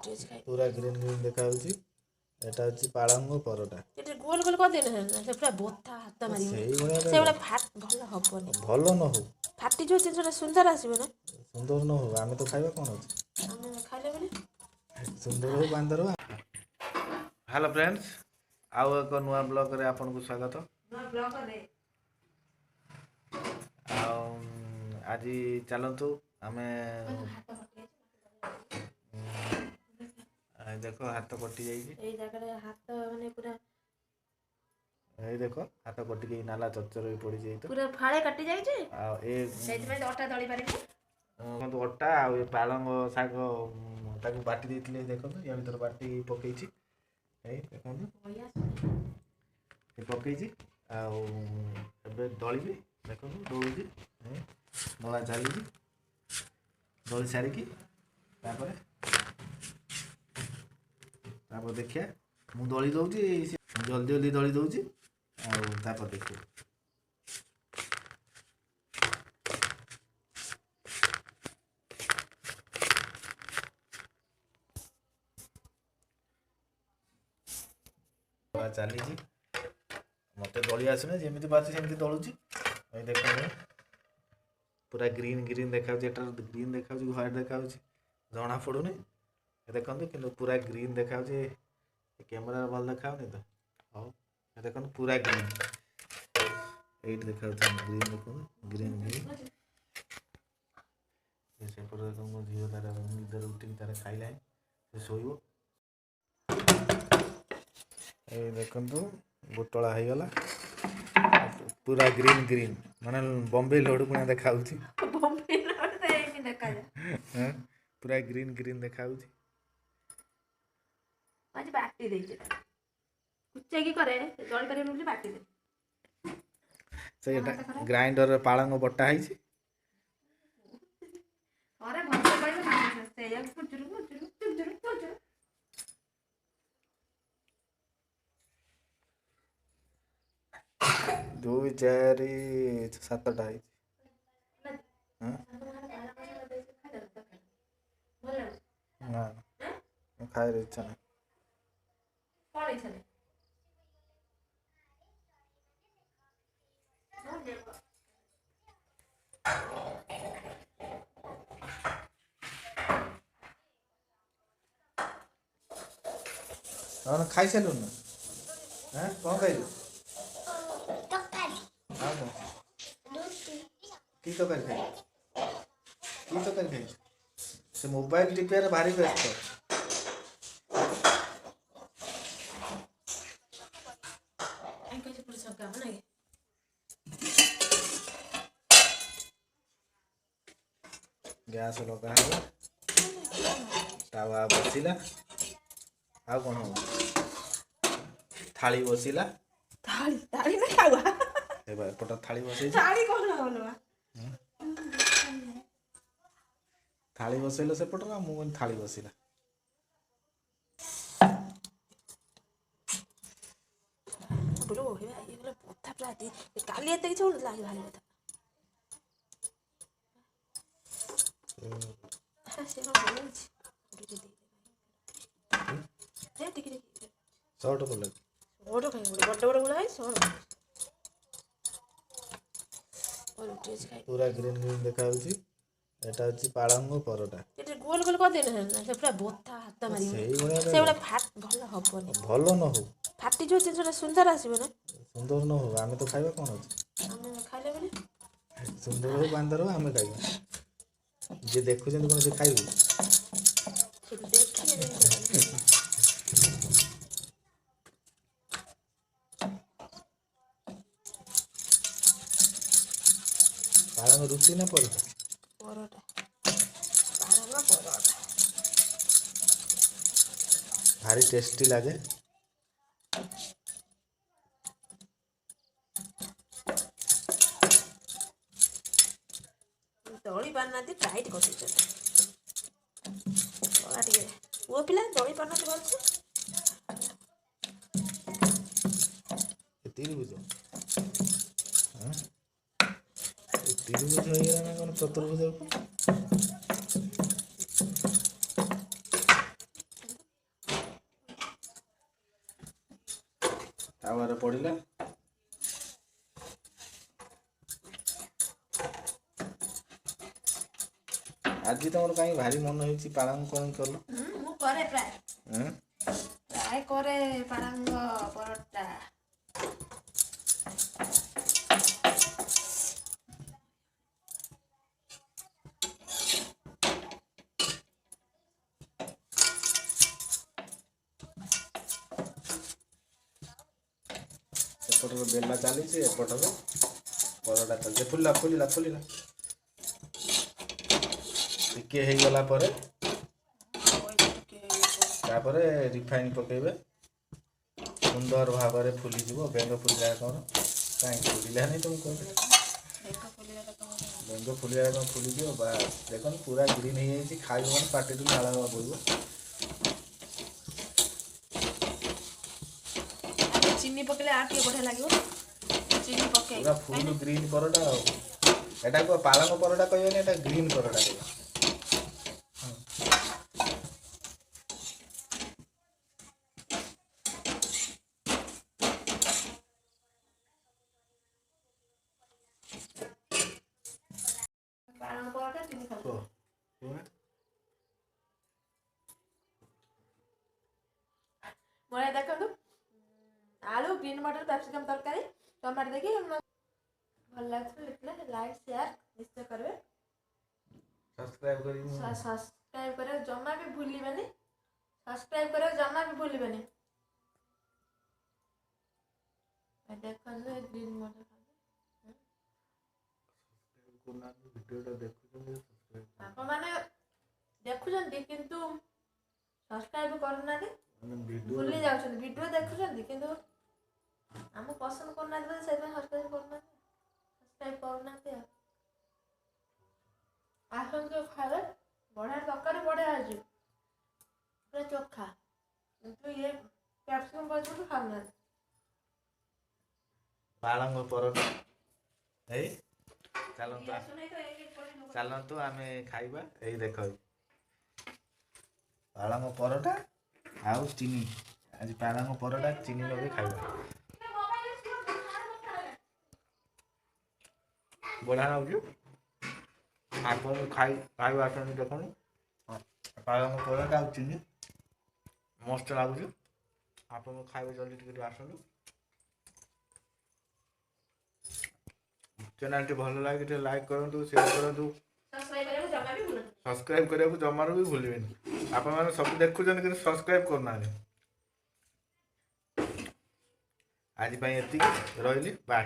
पूरा green green देखा होची एटा होची पालंग परोटा एटे गोल गोल कर देना से पूरा बोथा हाथ मारी सेही भलिया से बड़ा फाट भल हबनी भलो न हो फाटी जो जिनसटा सुंदर आसीबो ना सुंदर न हो आमे तो खाइबा कोन अछि हम खाइले बोले सुंदर हो बांदर हो। हेलो फ्रेंड्स आउ एक नुआ ब्लॉग रे आपन को स्वागत। नुआ ब्लॉग रे आज चलतु आमे देखो हाथ कटि जाइए ए जगह हाथ माने पूरा ए देखो हाथ कटि गई नाला चच्चर होई पड़ी जाई तो पूरा फाळे कटि जाई छै आ ए सेति में अटा दळी पारे तो अटा आ ए पालंग साग ताकू बाटी देथिले देखो या भीतर बाटी पकई छी ए देखो ए पकई छी आ एबे दळी देखो दळी छी दळा चाली छी दळी सारी की तापर तापर देखिया मु दळी दउची जल्दी जल्दी दळी दउची आ तापर देखियो चली मत दली आसने जमी बात सेमती दलुची देख पूरा ग्रीन ग्रीन देखा ग्रीन देखा व्हाइट देखा जना पड़ूनी देखो कि पूरा ग्रीन देखा कैमेरा भल देखा तो हाँ देख पूरा ग्रीन ये देखा ग्रीन देखो ग्रीन ग्रीन से देखो झील तार निदर उठी तार खाइला से शोब ये देखो गोटला हो गला पूरा ग्रीन ग्रीन माने बॉम्बे लोड पुना देखा बॉम्बे रोड तो एमी देखा जा पूरा ग्रीन ग्रीन देखा आज बाटी दे छै कुच्चा की करे जल करे नुली बाटी दे से ग्राइंडर पालंग बटा है छी अरे भले कहले से एक फुचुरु दो चार सातटा है ना खाए रे इच्छा कौन इच्छा नहीं ना खाई सारू ना हैं कौन खाई की तो कर खाई से मोबाइल टिपियार भारी व्यस्त गैस लगा तावा बसिला आ कौन हो थाली बसिला थाली थाली ना खावा ए भाई पटा थाली बसै थाली कौन होलवा थाली बसैलो से पटरा मु थाली बसिला बोलो हे ये बोले पोथा प्लाटी काली एते किछ होन लागे भारी बता से हम बोलै छी दे दे टिके शॉर्ट बोल ओडो खाई बड़ गुला है सोन और टेस्ट खाई पूरा ग्रीन ग्रीन देखा होची एटा होची पालंग परोटा एटे गोल गोल कर देना से पूरा बोथा हाथ मारी से बड़ा फाट भल हबनी भलो न हो फाटी जो जिनसटा सुंदर आसीबो ना सुंदर न हो आमे तो खाइबा कोन अछि हम खाइले बोले सुंदर हो बांदर हो आमे खाइबा जे देखु जन कोन से खाइबो देखिए पालंग रुचि ना परोटा परोटा पालंग परोटा भारी टेस्टी लागे दौड़ी पारना टाइट कर वो पिला दौड़ी पारना भल त्रिभुज त्रिभुज हो गया ना कौन चतुर्भुज ତାୱାରେ ପଡ଼ିଲା। ଆଜି ତମର କାହିଁ ଭାରି ମନ ହେଇଛି ପାଳଙ୍ଗ କ'ଣ କଲ? ମୁଁ କରେ ପ୍ରାୟ କରେ ପାଳଙ୍ଗ ପରଟା। ଏପଟର ବେଲା ଚାଲିଛି, ଏପଟର ପରଟା ଚାଲିଛି। ଫୁଲିଲା ଫୁଲିଲା ଫୁଲିଲା ଟିକେ ହେଇଗଲା ପରେ ତାପରେ ରିଫାଇନ୍ ପକେଇବେ। ସୁନ୍ଦର ଭାବରେ ଫୁଲିଯିବ। ବେଙ୍ଗ ଫୁଲିଲା କ'ଣ? କାହିଁକି ଫୁଲିଲାନି ତୁମକୁ କହିଲେ? ବେଙ୍ଗ ଫୁଲିଲା କ'ଣ ଫୁଲିଯିବ? ବାସ୍ ଦେଖନ୍ତୁ ପୁରା ଗ୍ରୀନ୍ ହେଇଯାଇଛି। ଖାଇବ ମାନେ ପାଟିରୁ ଲାଳ ବୋହିବ। ଚିନି ପକେଇଲେ ଆଉ ଟିକେ ବଢ଼ିଆ ଲାଗିବ। ଚିନି ପକେଇ ପୁରା ଫୁଲ୍ ଗ୍ରୀନ୍ ପରଟା ଆଉ। ଏଟାକୁ ପାଳଙ୍ଗ ପରଟା କହିବେନି, ଏଟା ଗ୍ରୀନ୍ ପରଟା କହିବେ। ପାଳଙ୍ଗ ପରଟା ଚିନି ଖାଉ। ବଢ଼ିଆ ଦେଖନ୍ତୁ, ଆଳୁ, ଗ୍ରୀନ୍ ମଟର, କ୍ୟାପ୍ସିକମ୍ ତରକାରୀ, ଟମାଟୋ ଦେଇକି ଭଲ ଲାଗୁଛି। ଲାଇକ୍ ସେୟାର ନିଶ୍ଚୟ କରିବେ। ସବସ୍କ୍ରାଇବ୍ କରିକି ସବସ୍କ୍ରାଇବ୍ କରିବାକୁ ଜମା ବି ଭୁଲିବେନି। ସବସ୍କ୍ରାଇବ୍ କରିବାକୁ ଜମା ବି ଭୁଲିବେନି। ଦେଖନ୍ତୁ ଗ୍ରୀନ୍ ମଟର ଆପଣମାନେ ଦେଖୁଛନ୍ତି କିନ୍ତୁ ସବସ୍କ୍ରାଇବ୍ କରୁନାହାନ୍ତି, ଭୁଲି ଯାଉଛନ୍ତି। ଭିଡ଼ିଓ ଦେଖୁଛନ୍ତି କିନ୍ତୁ ଆମକୁ ପସନ୍ଦ କରୁନାହାନ୍ତି ବୋଲି ସେଥିପାଇଁ ସବସ୍କ୍ରାଇବ୍ କରୁନାହାନ୍ତି ଆଉ। ଆସନ୍ତୁ ଖାଇବେ। ବଢ଼ିଆ ତରକାରୀ, ବଢ଼ିଆ ହେଇଛି, ପୁରା ଚୋଖା। କିନ୍ତୁ ଇଏ କ୍ୟାପ୍ସିକମ୍ ପକେଇକି ଖାଉନାହାନ୍ତି। ପାଳଙ୍ଗ ପରଟା ଏଇ ଚାଲନ୍ତୁ ଆମେ ଖାଇବା। ଏଇ ଦେଖ, ପାଳଙ୍ଗ ପରଟା ଆଉ ଚିନି। ଆଜି ପାଳଙ୍ଗ ପରଟା ଚିନି ଲଗେଇ ଖାଇବା। ବଢ଼ିଆ ଲାଗୁଛି। ଆପଣ ଖାଇବା ଆସନ୍ତୁ, ଦେଖନ୍ତୁ ପାଳଙ୍ଗ ପରଟା ଆଉ ଚିନି ମସ୍ତ ଲାଗୁଛି। ଆପଣ ଖାଇବେ, ଜଲ୍ଦି ଟିକେ ଆସନ୍ତୁ। ଚ୍ୟାନେଲଟି ଭଲ ଲାଗେ ଟିକେ ଲାଇକ୍ କରନ୍ତୁ, ସେୟାର କରନ୍ତୁ, ସବସ୍କ୍ରାଇବ୍ କରିବାକୁ ଜମାରୁ ବି ଭୁଲିବେନି। ଆପଣମାନେ ସବୁ ଦେଖୁଛନ୍ତି କିନ୍ତୁ ସବସ୍କ୍ରାଇବ୍ କରୁନାହାନ୍ତି। ଆଜି ପାଇଁ ଏତିକି, ରହିଲି, ବାଏ।